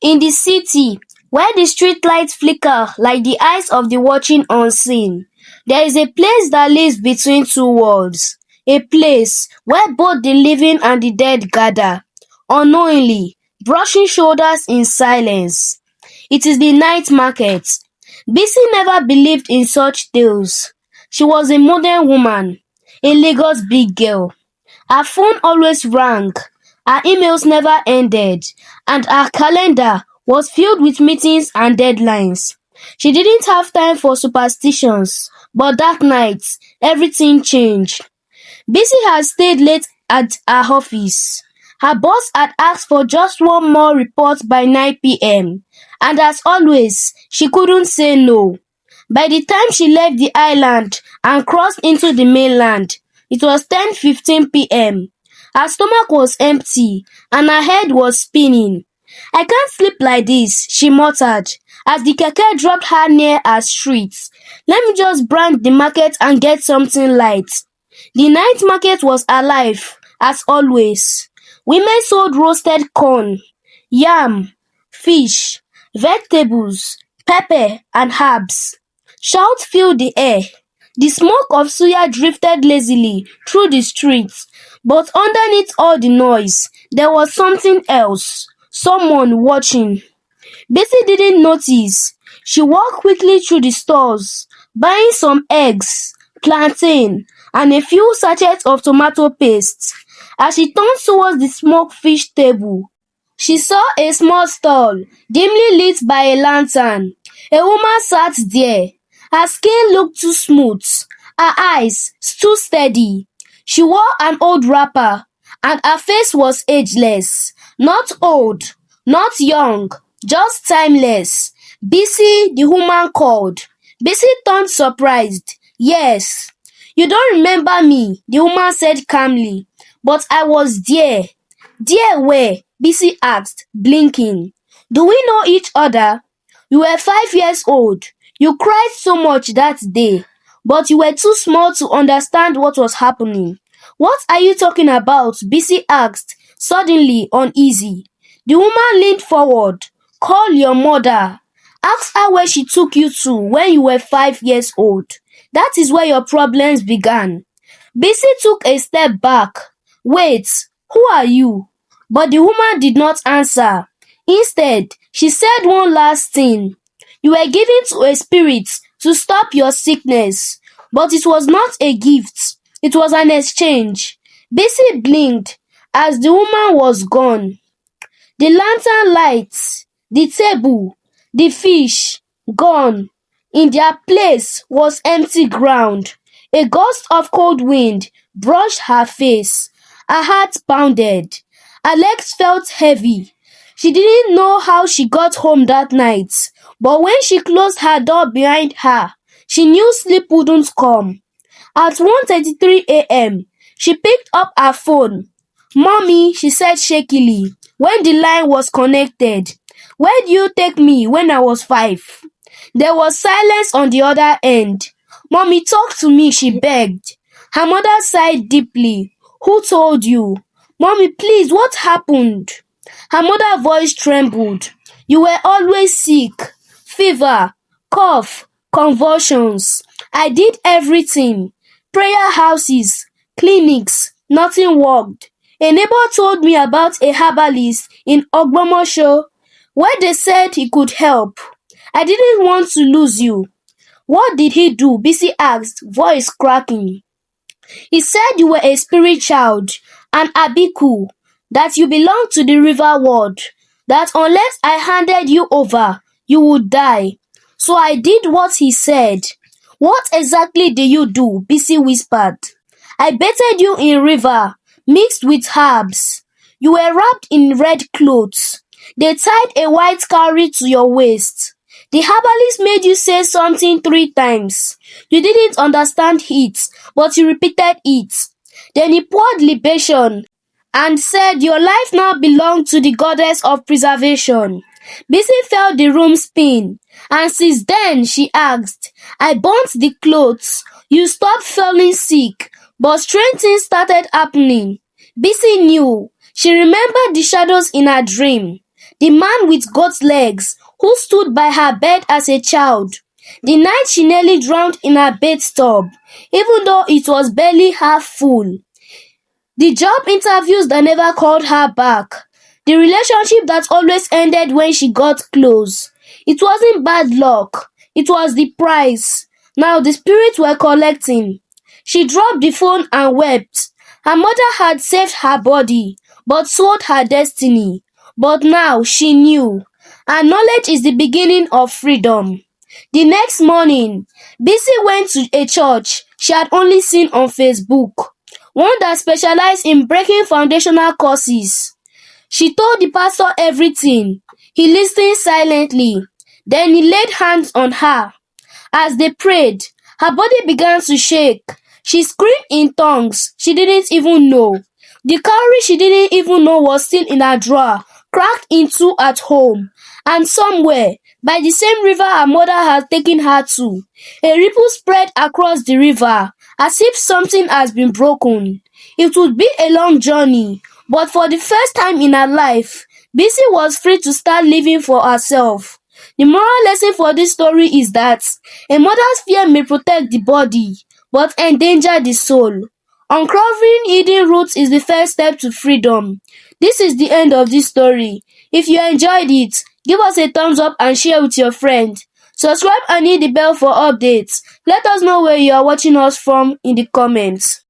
In the city, where the streetlights flicker like the eyes of the watching unseen, there is a place that lives between two worlds, a place where both the living and the dead gather, unknowingly, brushing shoulders in silence. It is the night market. Bisi never believed in such tales. She was a modern woman, a Lagos big girl. Her phone always rang, her emails never ended, and her calendar was filled with meetings and deadlines. She didn't have time for superstitions, but that night, everything changed. Bisi had stayed late at her office. Her boss had asked for just one more report by 9 p.m., and as always, she couldn't say no. By the time she left the island and crossed into the mainland, it was 10:15 p.m. Her stomach was empty and her head was spinning. "I can't sleep like this," she muttered as the keke dropped her near her street. "Let me just brand the market and get something light." The night market was alive, as always. Women sold roasted corn, yam, fish, vegetables, pepper, and herbs. Shouts filled the air. The smoke of suya drifted lazily through the streets, but underneath all the noise, there was something else. Someone watching. Bessie didn't notice. She walked quickly through the stores, buying some eggs, plantain, and a few sachets of tomato paste. As she turned towards the smoked fish table, she saw a small stall, dimly lit by a lantern. A woman sat there. Her skin looked too smooth. Her eyes stood steady. She wore an old wrapper, and her face was ageless. Not old, not young, just timeless. "Bisi," the woman called. Bisi turned surprised. "Yes." "You don't remember me," the woman said calmly. "But I was there." "There where?" Bisi asked, blinking. "Do we know each other?" "You were 5 years old. You cried so much that day. But you were too small to understand what was happening." "What are you talking about?" Bisi asked, suddenly uneasy. The woman leaned forward. "Call your mother. Ask her where she took you to when you were 5 years old. That is where your problems began." Bisi took a step back. "Wait, who are you?" But the woman did not answer. Instead, she said one last thing. "You were given to a spirit to stop your sickness. But it was not a gift. It was an exchange." Bisi blinked as the woman was gone. The lantern lights, the table, the fish, gone. In their place was empty ground. A gust of cold wind brushed her face. Her heart pounded. Her legs felt heavy. She didn't know how she got home that night, but when she closed her door behind her, she knew sleep wouldn't come. At 1:33 a.m., she picked up her phone. "Mommy," she said shakily, when the line was connected. "Where do you take me when I was 5?" There was silence on the other end. "Mommy, talk to me," she begged. Her mother sighed deeply. "Who told you?" "Mommy, please, what happened?" Her mother's voice trembled. "You were always sick. Fever, cough, convulsions. I did everything. Prayer houses, clinics, nothing worked. A neighbor told me about a herbalist in Ogbomosho where they said he could help. I didn't want to lose you." "What did he do?" Bisi asked, voice cracking. "He said you were a spirit child, an Abiku, that you belonged to the river world, that unless I handed you over, you would die. So I did what he said." "What exactly did you do?" Bisi whispered. "I bathed you in river, mixed with herbs. You were wrapped in red clothes. They tied a white cowrie to your waist. The herbalist made you say something 3 times. You didn't understand it, but you repeated it. Then he poured libation and said your life now belonged to the goddess of preservation." Bisi felt the room spin. "And since then," she asked, "I burnt the clothes. You stopped feeling sick, but strange things started happening." Bisi knew. She remembered the shadows in her dream. the man with goat legs who stood by her bed as a child, the night she nearly drowned in her bathtub, even though it was barely half full, the job interviews that never called her back, the relationship that always ended when she got close. It wasn't bad luck, it was the price. Now the spirits were collecting. She dropped the phone and wept. Her mother had saved her body, but sold her destiny. But now she knew. And knowledge is the beginning of freedom. The next morning, Bisi went to a church she had only seen on Facebook, one that specialized in breaking foundational courses. She told the pastor everything. He listened silently. Then he laid hands on her. As they prayed, her body began to shake. She screamed in tongues she didn't even know. The cowrie she didn't even know was still in her drawer, cracked in two at home. And somewhere, by the same river her mother had taken her to, a ripple spread across the river, as if something has been broken. It would be a long journey, but for the first time in her life, Bisi was free to start living for herself. The moral lesson for this story is that a mother's fear may protect the body, but endanger the soul. Uncovering hidden roots is the first step to freedom. This is the end of this story. If you enjoyed it, give us a thumbs up and share with your friend. Subscribe and hit the bell for updates. Let us know where you are watching us from in the comments.